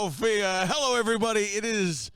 Philadelphia. Hello, everybody. It is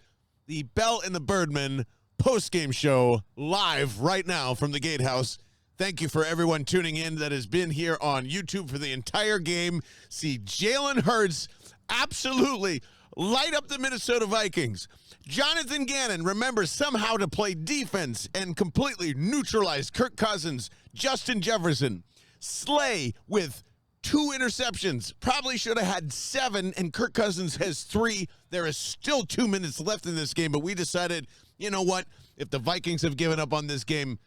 the Bell and the Birdmen post-game show live right now from the Gatehouse. Thank you for everyone tuning in that has been here on YouTube for the entire game. See Jalen Hurts absolutely light up the Minnesota Vikings. Jonathan Gannon remembers somehow to play defense and completely neutralize Kirk Cousins, Justin Jefferson. Slay with 2 interceptions. Probably should have had 7, and Kirk Cousins has 3. There is still 2 minutes left in this game, but we decided, you know what? If the Vikings have given up on this game,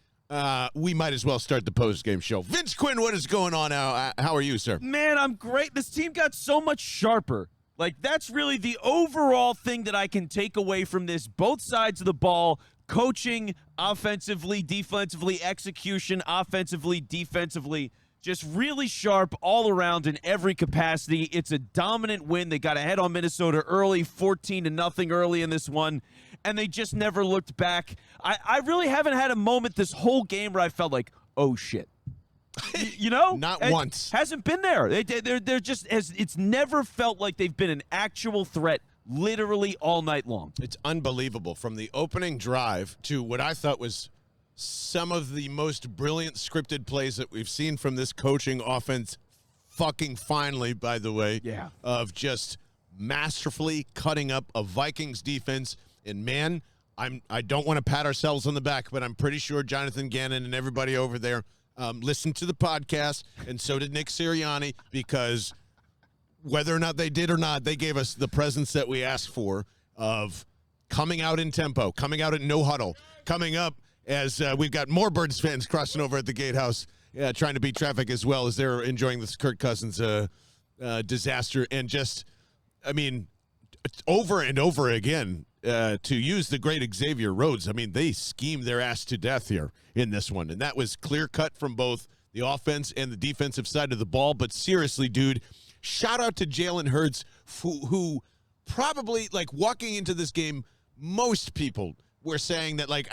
we might as well start the post-game show. Vince Quinn, what is going on now? How are you, sir? Man, I'm great. This team got so much sharper. Like, that's really the overall thing that I can take away from this. Both sides of the ball, coaching, offensively, defensively, execution, offensively, defensively. Just really sharp all around in every capacity. It's a dominant win. They got ahead on Minnesota early, 14-0 early in this one, and they just never looked back. I really haven't had a moment this whole game where I felt like, oh, shit. You know? Not once. Hasn't been there. They're just, it's never felt like they've been an actual threat literally all night long. It's unbelievable. From the opening drive to what I thought was some of the most brilliant scripted plays that we've seen from this coaching offense, fucking finally, by the way, of just masterfully cutting up a Vikings defense. And, man, I don't want to pat ourselves on the back, but I'm pretty sure Jonathan Gannon and everybody over there listened to the podcast, and so did Nick Sirianni, because whether or not they did or not, they gave us the presence that we asked for of coming out in tempo, coming out in no huddle, coming up as we've got more Birds fans crossing over at the Gatehouse, trying to beat traffic as well as they're enjoying this Kirk Cousins disaster. And just, I mean, over and over again, to use the great Xavier Rhodes, I mean, they schemed their ass to death here in this one. And that was clear-cut from both the offense and the defensive side of the ball. But seriously, dude, shout out to Jalen Hurts, who probably, like, walking into this game, most people were saying that, like,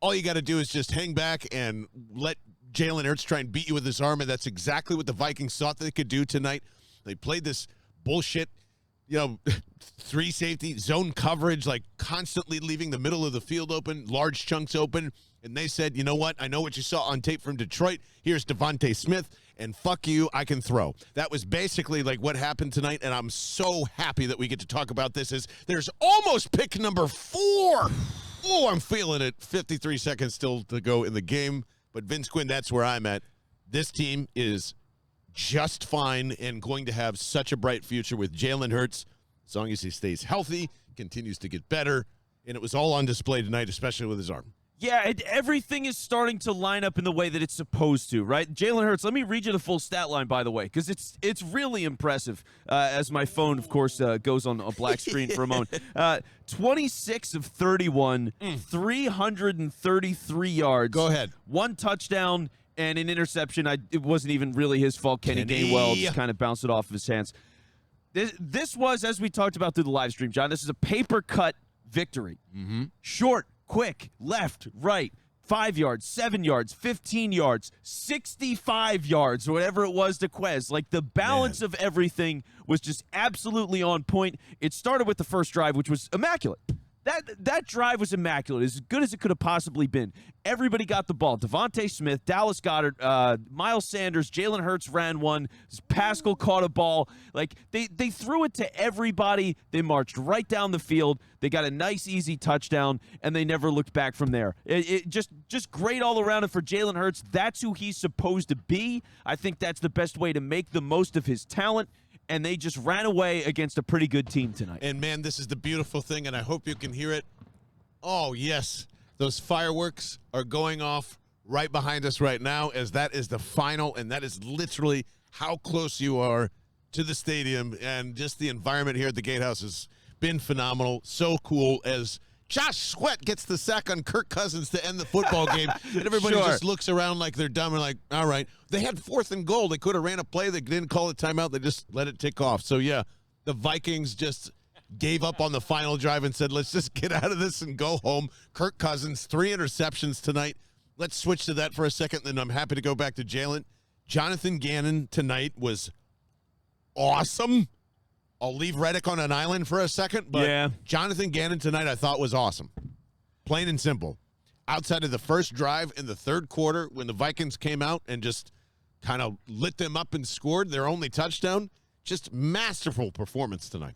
all you got to do is just hang back and let Jalen Hurts try and beat you with his arm, and that's exactly what the Vikings thought they could do tonight. They played this bullshit, 3 safety, zone coverage, like constantly leaving the middle of the field open, large chunks open, and they said, you know what, I know what you saw on tape from Detroit. Here's Devontae Smith, and fuck you, I can throw. That was basically like what happened tonight, and I'm so happy that we get to talk about this. There's almost pick number 4. Oh, I'm feeling it. 53 seconds still to go in the game. But Vince Quinn, that's where I'm at. This team is just fine and going to have such a bright future with Jalen Hurts as long as he stays healthy, continues to get better. And it was all on display tonight, especially with his arm. Yeah, everything is starting to line up in the way that it's supposed to, right? Jalen Hurts, let me read you the full stat line, by the way, because it's really impressive as my phone, of course, goes on a black screen for a moment. 26 of 31, 333 yards. Go ahead. 1 touchdown and an interception. It wasn't even really his fault. Kenny Gainwell just kind of bounced it off of his hands. This was, as we talked about through the live stream, John, this is a paper-cut victory. Mm-hmm. Short, quick, left, right, 5 yards, 7 yards, 15 yards, 65 yards, whatever it was to Quez. Like, the balance of everything was just absolutely on point. It started with the first drive, which was immaculate. That drive was immaculate, as good as it could have possibly been. Everybody got the ball. Devontae Smith, Dallas Goedert, Miles Sanders, Jalen Hurts ran one. Pascal caught a ball. Like, they threw it to everybody. They marched right down the field. They got a nice, easy touchdown, and they never looked back from there. It just great all around. And for Jalen Hurts, that's who he's supposed to be. I think that's the best way to make the most of his talent. And they just ran away against a pretty good team tonight. And, man, this is the beautiful thing, and I hope you can hear it. Oh, yes. Those fireworks are going off right behind us right now, as that is the final, and that is literally how close you are to the stadium. And just the environment here at the Gatehouse has been phenomenal. So cool as Josh Sweat gets the sack on Kirk Cousins to end the football game. And everybody just looks around like they're dumb and like, all right. They had 4th and goal. They could have ran a play. They didn't call a timeout. They just let it tick off. So, yeah, the Vikings just gave up on the final drive and said, let's just get out of this and go home. Kirk Cousins, 3 interceptions tonight. Let's switch to that for a second, then I'm happy to go back to Jalen. Jonathan Gannon tonight was awesome. I'll leave Reddick on an island for a second, but Jonathan Gannon tonight I thought was awesome. Plain and simple. Outside of the first drive in the third quarter when the Vikings came out and just kind of lit them up and scored their only touchdown, just masterful performance tonight.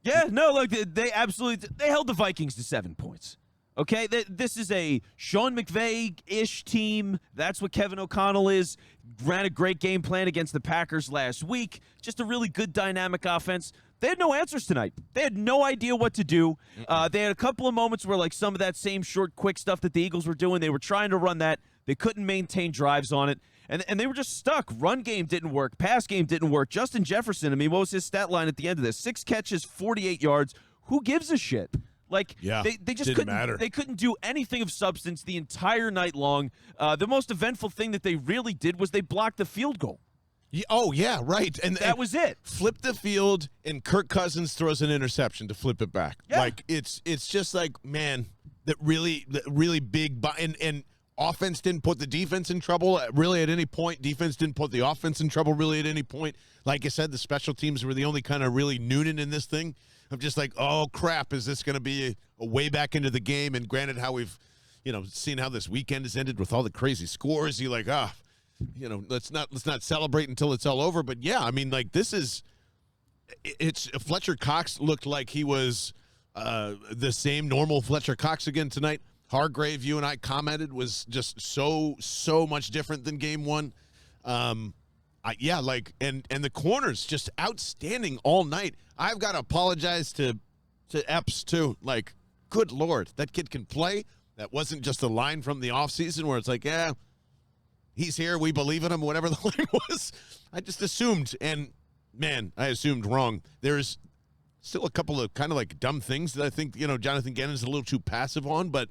Yeah, no, look, they held the Vikings to 7 points. Okay, this is a Sean McVay-ish team. That's what Kevin O'Connell is. Ran a great game plan against the Packers last week. Just a really good dynamic offense. They had no answers tonight. They had no idea what to do. They had a couple of moments where, like, some of that same short, quick stuff that the Eagles were doing, they were trying to run that. They couldn't maintain drives on it. And they were just stuck. Run game didn't work. Pass game didn't work. Justin Jefferson, I mean, what was his stat line at the end of this? 6 catches, 48 yards. Who gives a shit? Like, they just couldn't matter. They couldn't do anything of substance the entire night long. The most eventful thing that they really did was they blocked the field goal. Yeah, right. And that was it. Flip the field, and Kirk Cousins throws an interception to flip it back. Yeah. Like, it's just like, man, that really big and offense didn't put the defense in trouble really at any point. Defense didn't put the offense in trouble really at any point. Like I said, the special teams were the only kind of really Noonan in this thing. I'm just like, oh, crap, is this going to be a way back into the game? And granted, how we've, seen how this weekend has ended with all the crazy scores, you're like, let's not celebrate until it's all over. But, yeah, I mean, like, it's Fletcher Cox looked like he was the same normal Fletcher Cox again tonight. Hargrave, you and I commented, was just so much different than game one. And the corners just outstanding all night. I've got to apologize to Epps too. Like, good Lord, that kid can play. That wasn't just a line from the offseason where it's like, yeah, he's here, we believe in him, whatever the line was. I just assumed, and man, I assumed wrong. There's still a couple of kind of like dumb things that I think, Jonathan Gannon's a little too passive on, but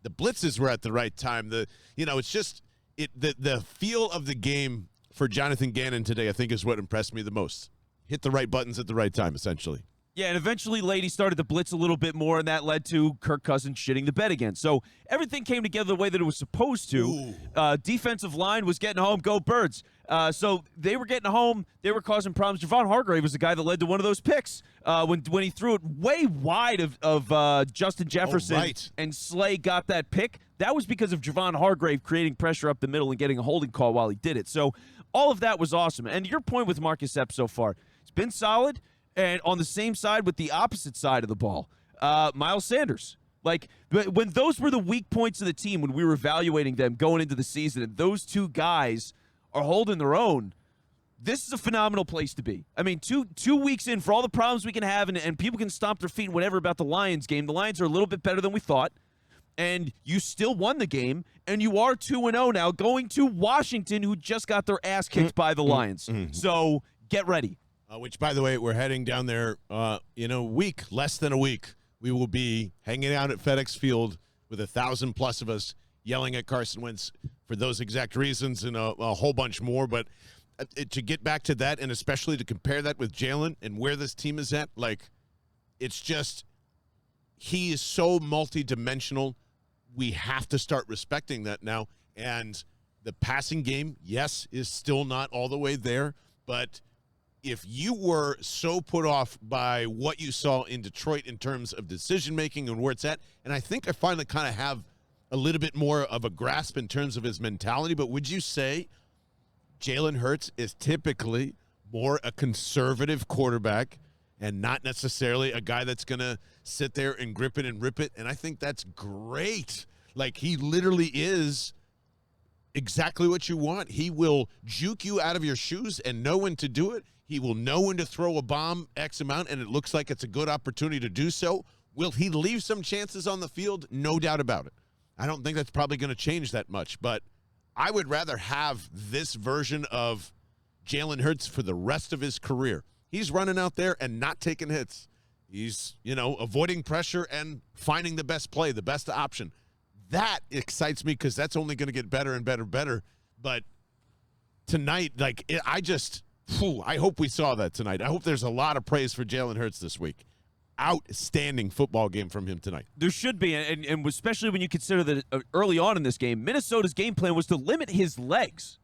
the blitzes were at the right time. It's just the feel of the game for Jonathan Gannon today, I think, is what impressed me the most. Hit the right buttons at the right time, essentially. Yeah, and eventually Lady started to blitz a little bit more, and that led to Kirk Cousins shitting the bed again. So everything came together the way that it was supposed to. Defensive line was getting home. Go Birds. So they were getting home. They were causing problems. Javon Hargrave was the guy that led to one of those picks when he threw it way wide of Justin Jefferson, and Slay got that pick. That was because of Javon Hargrave creating pressure up the middle and getting a holding call while he did it. So all of that was awesome. And your point with Marcus Epps so far, it's been solid. And on the same side with the opposite side of the ball, Miles Sanders. Like, when those were the weak points of the team, when we were evaluating them going into the season, and those two guys are holding their own, this is a phenomenal place to be. I mean, two weeks in, for all the problems we can have, and people can stomp their feet and whatever about the Lions game, the Lions are a little bit better than we thought, and you still won the game, and you are 2-0 now, going to Washington, who just got their ass kicked by the Lions. So get ready. Which, by the way, we're heading down there in a week, less than a week. We will be hanging out at FedEx Field with 1,000+ of us yelling at Carson Wentz for those exact reasons and a whole bunch more. But to get back to that, and especially to compare that with Jalen and where this team is at, like, it's just he is so multidimensional. We have to start respecting that now. And the passing game, yes, is still not all the way there, but if you were so put off by what you saw in Detroit in terms of decision-making and where it's at, and I think I finally kind of have a little bit more of a grasp in terms of his mentality, but would you say Jalen Hurts is typically more a conservative quarterback and not necessarily a guy that's going to sit there and grip it and rip it? And I think that's great. Like, he literally is exactly what you want. He will juke you out of your shoes and know when to do it. He will know when to throw a bomb X amount, and it looks like it's a good opportunity to do so. Will he leave some chances on the field? No doubt about it. I don't think that's probably going to change that much, but I would rather have this version of Jalen Hurts for the rest of his career. He's running out there and not taking hits. He's, avoiding pressure and finding the best play, the best option. That excites me because that's only going to get better and better and better. But tonight, I hope we saw that tonight. I hope there's a lot of praise for Jalen Hurts this week. Outstanding football game from him tonight. There should be, and especially when you consider that early on in this game, Minnesota's game plan was to limit his legs.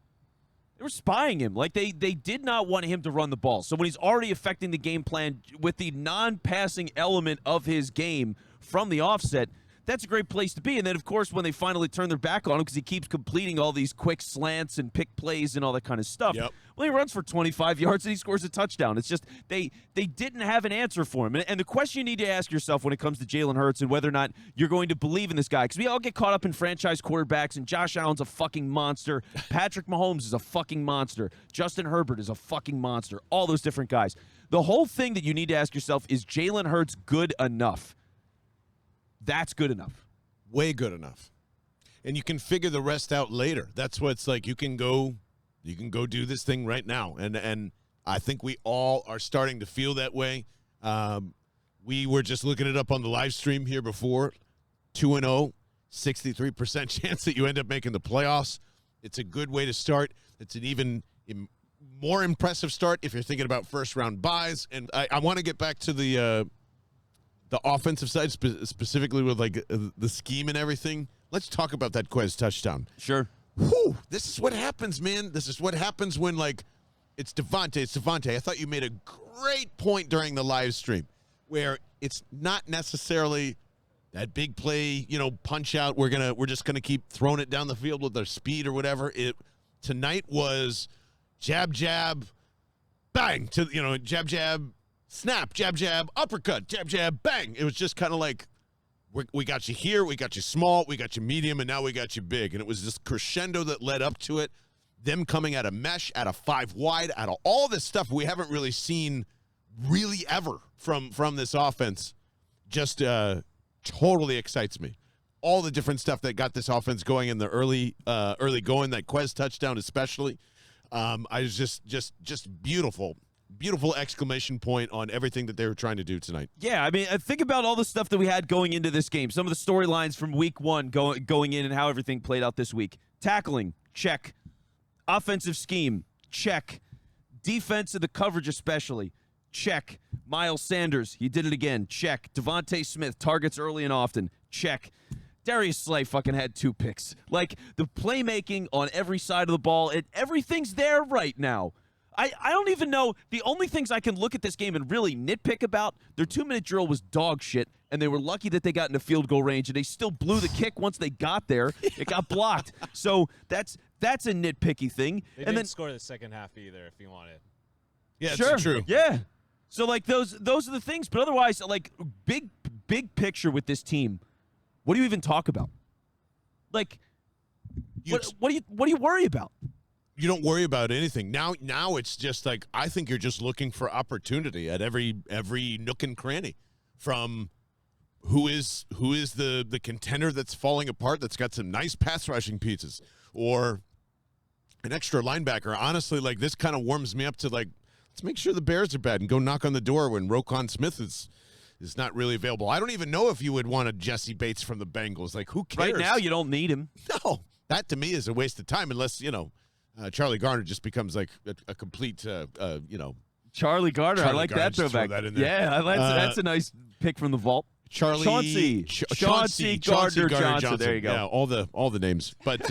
were spying him. Like, they did not want him to run the ball. So when he's already affecting the game plan with the non-passing element of his game from the offset, that's a great place to be. And then, of course, when they finally turn their back on him because he keeps completing all these quick slants and pick plays and all that kind of stuff, well, he runs for 25 yards and he scores a touchdown. It's just they didn't have an answer for him. And the question you need to ask yourself when it comes to Jalen Hurts and whether or not you're going to believe in this guy, because we all get caught up in franchise quarterbacks, and Josh Allen's a fucking monster. Patrick Mahomes is a fucking monster. Justin Herbert is a fucking monster. All those different guys. The whole thing that you need to ask yourself is Jalen Hurts good enough? That's good enough. Way good enough. And you can figure the rest out later. That's what it's like. You can go do this thing right now. And I think we all are starting to feel that way. We were just looking it up on the live stream here before. 2-0, 63% chance that you end up making the playoffs. It's a good way to start. It's an even more impressive start if you're thinking about first-round buys. And I want to get back to the offensive side, specifically with like the scheme and everything. Let's talk about that Quez touchdown. Sure. Whew, this is what happens, man. This is what happens when, like, it's Devontae. It's Devontae. I thought you made a great point during the live stream where it's not necessarily that big play, punch out. We're just gonna keep throwing it down the field with our speed or whatever. Tonight was jab, jab, bang jab, jab. Snap, jab, jab, uppercut, jab, jab, bang. It was just kind of like, we got you here, we got you small, we got you medium, and now we got you big. And it was this crescendo that led up to it. Them coming out of mesh, out of 5 wide, out of all this stuff we haven't really seen really ever from this offense. Just totally excites me. All the different stuff that got this offense going in the early going, that Quez touchdown especially. I was just beautiful. Beautiful exclamation point on everything that they were trying to do tonight. Yeah, I mean, think about all the stuff that we had going into this game. Some of the storylines from week 1 going in and how everything played out this week. Tackling, check. Offensive scheme, check. Defense and the coverage especially, check. Miles Sanders, he did it again, check. Devontae Smith, targets early and often, check. Darius Slay fucking had 2 picks. Like, the playmaking on every side of the ball, everything's there right now. I don't even know. The only things I can look at this game and really nitpick about, their 2-minute drill was dog shit, and they were lucky that they got into field goal range, and they still blew the kick once they got there. It got blocked. So that's a nitpicky thing. They didn't score the second half either, if you want it. Yeah, sure. it's true. Yeah. So, like, those are the things. But otherwise, like, big picture with this team, what do you even talk about? Like, what do you worry about? You don't worry about anything. Now it's just like, I think you're just looking for opportunity at every nook and cranny, from who is the contender that's falling apart, that's got some nice pass rushing pieces, or an extra linebacker. Honestly, like, this kind of warms me up to, like, let's make sure the Bears are bad and go knock on the door when Roquan Smith is not really available. I don't even know if you would want a Jesse Bates from the Bengals. Like, who cares? Right now, you don't need him. No, that to me is a waste of time, unless, Charlie Garner just becomes like a complete, Charlie Garner. I like that throwback. Throw that in there. Yeah, that's a nice pick from the vault. Chauncey Gardner Johnson. There you go. Yeah, all the names. But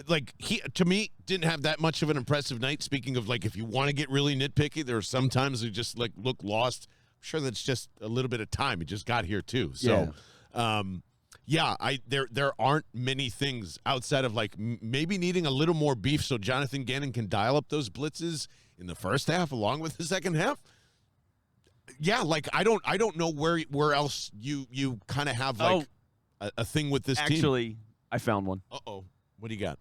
like, he, to me, didn't have that much of an impressive night. Speaking of, like, if you want to get really nitpicky, there are some times who just, like, look lost. I'm sure that's just a little bit of time. He just got here too. So there aren't many things outside of, like, maybe needing a little more beef so Jonathan Gannon can dial up those blitzes in the first half along with the second half. Yeah, like, I don't know where else you kind of have, like, a thing with this team. Actually, I found one. Uh-oh. What do you got?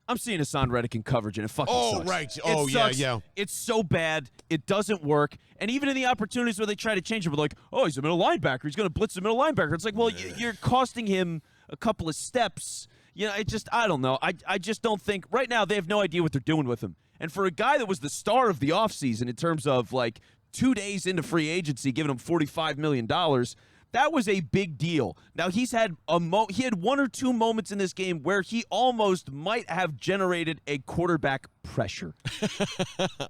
I'm seeing Hassan Reddick in coverage, and it fucking sucks. Oh, right. It sucks. Yeah. It's so bad. It doesn't work. And even in the opportunities where they try to change it, we're like, oh, he's a middle linebacker. He's going to blitz the middle linebacker. It's like, well, you're costing him a couple of steps. I don't know. I just don't think – right now they have no idea what they're doing with him. And for a guy that was the star of the offseason in terms of, like, 2 days into free agency, giving him $45 million – that was a big deal. Now, he had 1 or 2 moments in this game where he almost might have generated a quarterback pressure.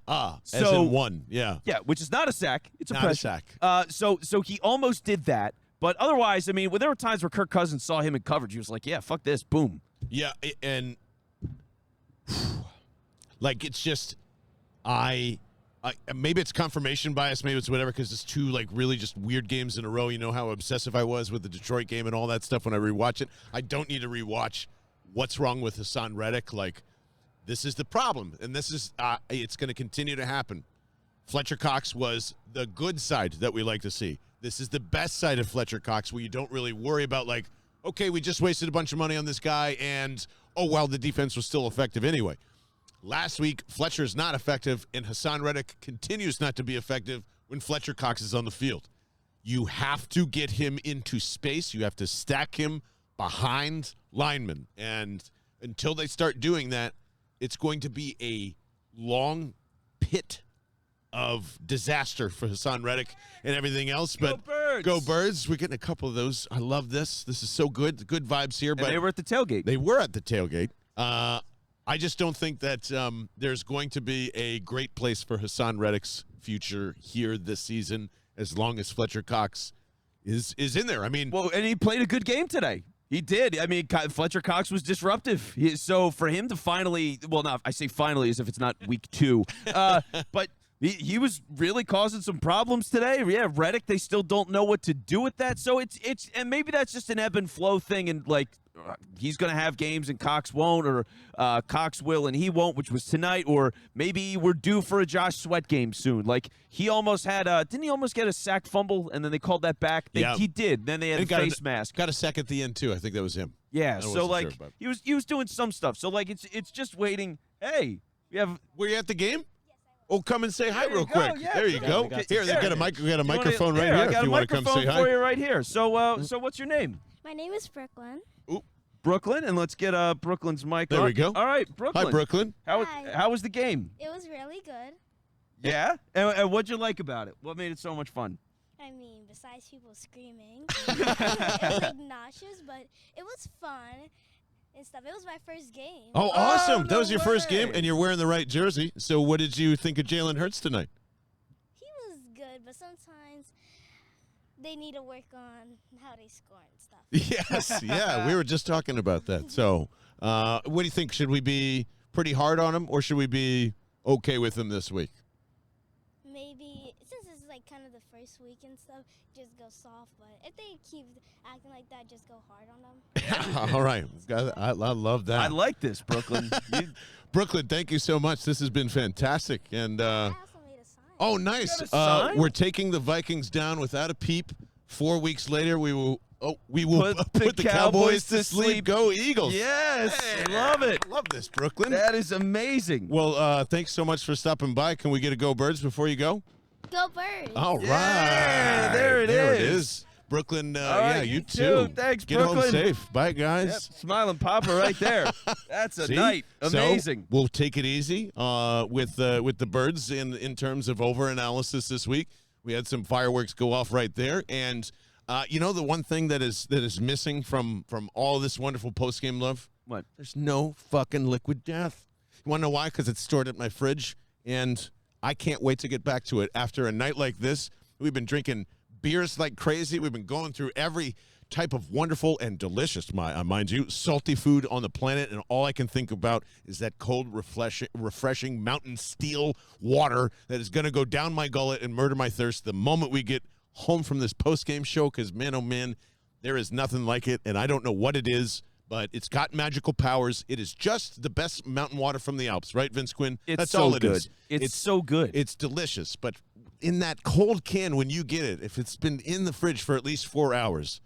As in one, yeah. Yeah, which is not a sack. It's a not pressure. A sack. So he almost did that. But otherwise, I mean, there were times where Kirk Cousins saw him in coverage. He was like, yeah, fuck this. Boom. Yeah, and Like, it's just, maybe it's confirmation bias, maybe it's whatever, because it's two, like, really just weird games in a row. You know how obsessive I was with the Detroit game and all that stuff when I rewatch it. I don't need to rewatch what's wrong with Hassan Reddick. Like, this is the problem, and this is, it's going to continue to happen. Fletcher Cox was the good side that we like to see. This is the best side of Fletcher Cox, where you don't really worry about, like, okay, we just wasted a bunch of money on this guy, and, oh, well, the defense was still effective anyway. Last week, Fletcher is not effective, and Hassan Reddick continues not to be effective when Fletcher Cox is on the field. You have to get him into space. You have to stack him behind linemen, and until they start doing that, it's going to be a long pit of disaster for Hassan Reddick and everything else. But Go Birds! Go Birds. We're getting a couple of those. I love this. This is so good. Good vibes here. And But they were at the tailgate. They were at the tailgate. I just don't think that there's going to be a great place for Hassan Reddick's future here this season as long as Fletcher Cox is in there. I mean, Well, and he played a good game today. He did. I mean, Fletcher Cox was disruptive. So for him to finally, well, not I say finally as if it's not week 2, but he was really causing some problems today. Yeah, Reddick, they still don't know what to do with that. So it's and maybe that's just an ebb and flow thing, and like he's going to have games and Cox won't, or Cox will and he won't, which was tonight, or maybe we're due for a Josh Sweat game soon. Like he almost had didn't he almost get a sack fumble and then they called that back? Yeah. He did. Then they had a face mask. Got a sack at the end too. I think that was him. Yeah, I so wasn't like sure, but- he was doing some stuff. So like it's just waiting. Hey, we have Were you at the game? Oh, come and say hi There you real go, quick. yeah, there you sure. go. We got Here, some- we got a microphone right here. here. I got If a you want to come microphone say hi. for you right here. So so what's your name? My name is Brooklyn. Brooklyn, and let's get Brooklyn's mic There on. we go. All right, Brooklyn. Hi, Brooklyn. Hi. How was the game? It was really good. Yeah. And what'd you like about it? What made it so much fun? I mean, besides people screaming, it was obnoxious, but it was fun and stuff. It was my first game. Oh, awesome. no That was your first way. game, and you're wearing the right jersey. So what did you think of Jalen Hurts tonight? He was good, but sometimes they need to work on how they score and stuff. Yes, yeah, we were just talking about that. So what do you think? Should we be pretty hard on him, or should we be okay with him this week? Maybe, since this is like kind of the first week and stuff, just go soft. But if they keep acting like that, just go hard on them. All right. I love that. I like this, Brooklyn. Brooklyn, thank you so much. This has been fantastic. And I also made a sign. oh, nice. got a sign? We're taking the Vikings down without a peep. 4 weeks later, we will Put the Cowboys to sleep. Go Eagles. Yes, Hey, love it. Love this, Brooklyn. That is amazing. Well, thanks so much for stopping by. Can we get a Go Birds before you go? Go Birds. All right. Yeah, there it is. Brooklyn, All yeah, right, you you too. too. Thanks, Get home Brooklyn. safe. Bye, guys. Yep, smiling Papa right there. That's a See? night. So, Amazing. we'll take it easy with the Birds in terms of over-analysis this week. We had some fireworks go off right there. And, the one thing that is missing from all this wonderful post-game love? What? There's no fucking liquid death. You want to know why? Because it's stored at my fridge, and I can't wait to get back to it. After a night like this, we've been drinking beers like crazy. We've been going through every type of wonderful and delicious, mind you, salty food on the planet, and all I can think about is that cold, refreshing mountain steel water that is going to go down my gullet and murder my thirst the moment we get home from this post-game show, because, man, oh, man, there is nothing like it, and I don't know what it is, but it's got magical powers. It is just the best mountain water from the Alps, right, Vince Quinn? It's That's so all it good. is. It's so good. It's delicious, but in that cold can when you get it, if it's been in the fridge for at least 4 hours,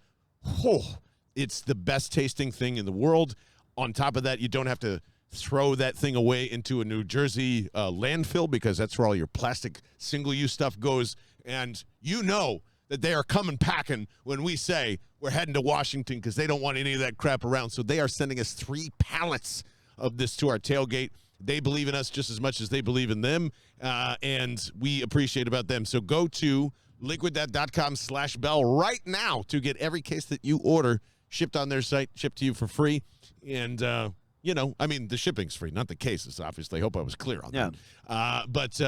it's the best tasting thing in the world. On top of that, you don't have to throw that thing away into a New Jersey landfill, because that's where all your plastic single-use stuff goes. And you know that they are coming packing when we say we're heading to Washington, because they don't want any of that crap around. So they are sending us 3 pallets of this to our tailgate. They believe in us just as much as they believe in them, and we appreciate about them. So go to liquiddeath.com/bell right now to get every case that you order shipped on their site, shipped to you for free. And, the shipping's free, not the cases, obviously. I hope I was clear on that. But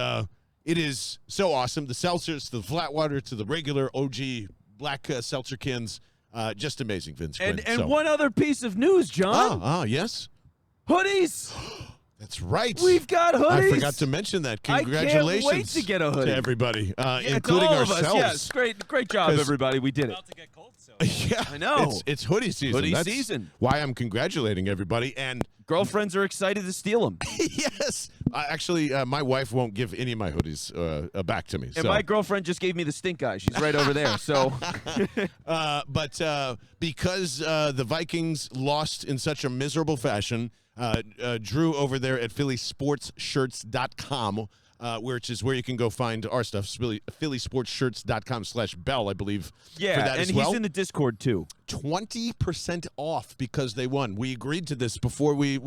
it is so awesome. The seltzers, to the flat water, to the regular OG black seltzer cans, just amazing, Vince Quinn. And one other piece of news, John. Yes. Hoodies. That's right. We've got hoodies. I forgot to mention that. Congratulations I can't wait to get a hoodie. to everybody, Yeah, including to all ourselves. Of us. Yes, great job, everybody. We did it. About to get cold, so. Yeah, I know. It's hoodie season. Hoodie That's season. why I'm congratulating everybody. And girlfriends are excited to steal them. yes, actually, my wife won't give any of my hoodies back to me. And my girlfriend just gave me the stink eye. She's right over there. So, but because the Vikings lost in such a miserable fashion, Drew over there at phillysportsshirts.com, which is where you can go find our stuff, phillysportsshirts.com/bell, I believe. yeah, for that and as well. he's in the Discord too. 20% off because they won. We agreed to this before we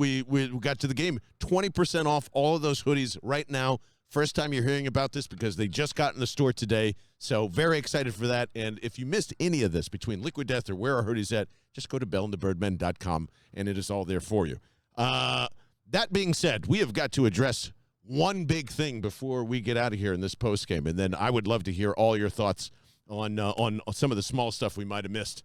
got to the game. 20% off all of those hoodies right now. First time you're hearing about this because they just got in the store today. So very excited for that. And if you missed any of this between Liquid Death or where our hoodies at, just go to bellandthebirdmen.com and it is all there for you. That being said, we have got to address one big thing before we get out of here in this postgame, and then I would love to hear all your thoughts on some of the small stuff we might have missed.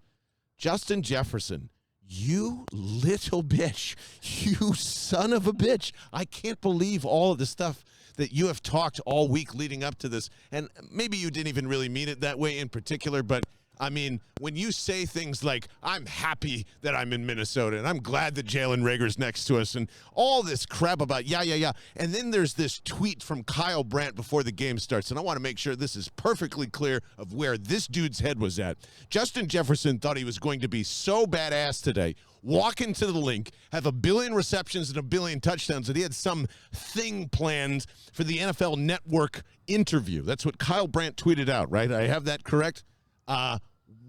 Justin Jefferson, you little bitch, you son of a bitch. I can't believe all of the stuff that you have talked all week leading up to this, and maybe you didn't even really mean it that way in particular, but I mean, when you say things like, I'm happy that I'm in Minnesota, and I'm glad that Jalen Reagor's next to us, and all this crap about, yeah. And then there's this tweet from Kyle Brandt before the game starts, and I want to make sure this is perfectly clear of where this dude's head was at. Justin Jefferson thought he was going to be so badass today, walk into the link, have 1 billion receptions and 1 billion touchdowns, that he had some thing planned for the NFL Network interview. That's what Kyle Brandt tweeted out, right? I have that correct?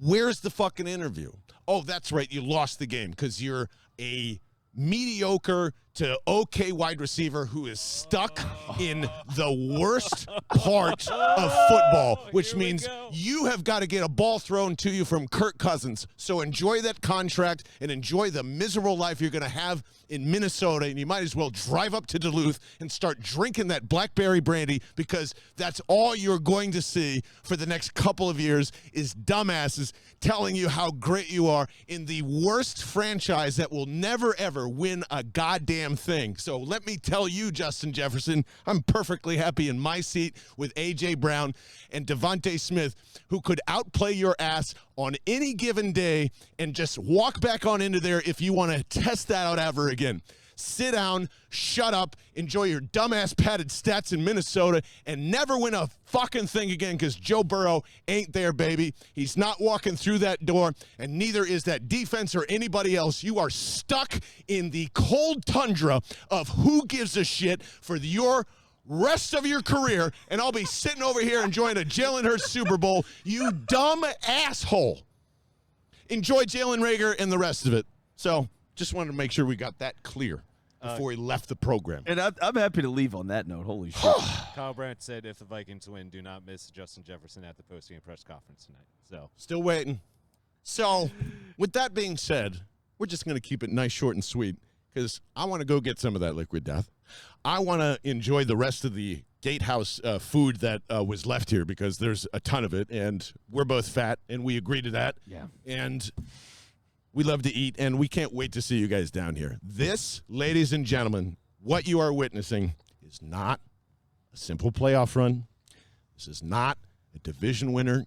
Where's the fucking interview? Oh, that's right. You lost the game because you're a mediocre to okay wide receiver who is stuck in the worst part of football, which means you have got to get a ball thrown to you from Kirk Cousins. So enjoy that contract and enjoy the miserable life you're going to have in Minnesota, and you might as well drive up to Duluth and start drinking that blackberry brandy, because that's all you're going to see for the next couple of years is dumbasses telling you how great you are in the worst franchise that will never, ever win a goddamn thing. So let me tell you, Justin Jefferson, I'm perfectly happy in my seat with A.J. Brown and Devontae Smith, who could outplay your ass on any given day, and just walk back on into there if you want to test that out ever again. Sit down, shut up, enjoy your dumbass padded stats in Minnesota, and never win a fucking thing again, because Joe Burrow ain't there, baby. He's not walking through that door, and neither is that defense or anybody else. You are stuck in the cold tundra of who gives a shit for your rest of your career, and I'll be sitting over here enjoying a Jalen Hurts Super Bowl. You dumb asshole. Enjoy Jalen Reagor and the rest of it. So just wanted to make sure we got that clear before we left the program. And I'm happy to leave on that note. Holy shit. Kyle Brandt said if the Vikings win, do not miss Justin Jefferson at the postgame press conference tonight. So still waiting. So with that being said, we're just going to keep it nice, short, and sweet, because I want to go get some of that Liquid Death. I want to enjoy the rest of the Gatehouse food that was left here, because there's a ton of it, and we're both fat, and we agree to that. Yeah. And we love to eat, and we can't wait to see you guys down here. This, ladies and gentlemen, what you are witnessing is not a simple playoff run. This is not a division winner.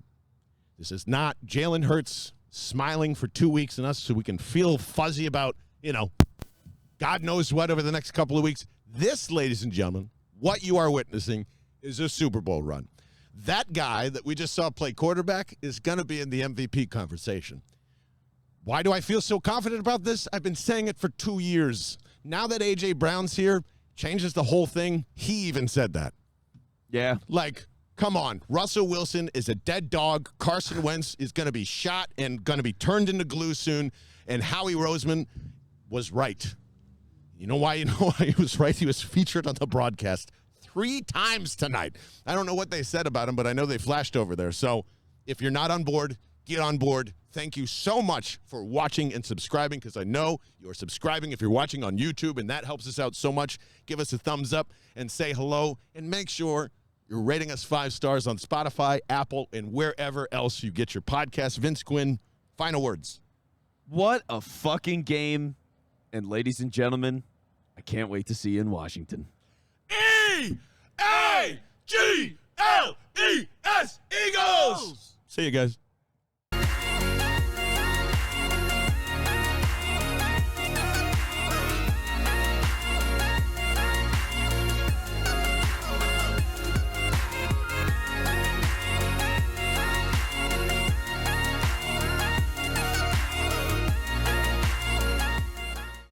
This is not Jalen Hurts smiling for 2 weeks and us so we can feel fuzzy about, God knows what over the next couple of weeks. This, ladies and gentlemen, what you are witnessing is a Super Bowl run. That guy that we just saw play quarterback is going to be in the MVP conversation. Why do I feel so confident about this? I've been saying it for 2 years. Now that A.J. Brown's here, changes the whole thing. He even said that. Yeah. Like, come on. Russell Wilson is a dead dog. Carson Wentz is going to be shot and going to be turned into glue soon. And Howie Roseman was right. You know why he was right? He was featured on the broadcast 3 times tonight. I don't know what they said about him, but I know they flashed over there. So if you're not on board, get on board. Thank you so much for watching and subscribing, because I know you're subscribing if you're watching on YouTube, and that helps us out so much. Give us a thumbs up and say hello, and make sure you're rating us 5 stars on Spotify, Apple, and wherever else you get your podcast. Vince Quinn, final words. What a fucking game. And ladies and gentlemen, I Can't wait to see you in Washington. E-A-G-L-E-S, Eagles! See you guys.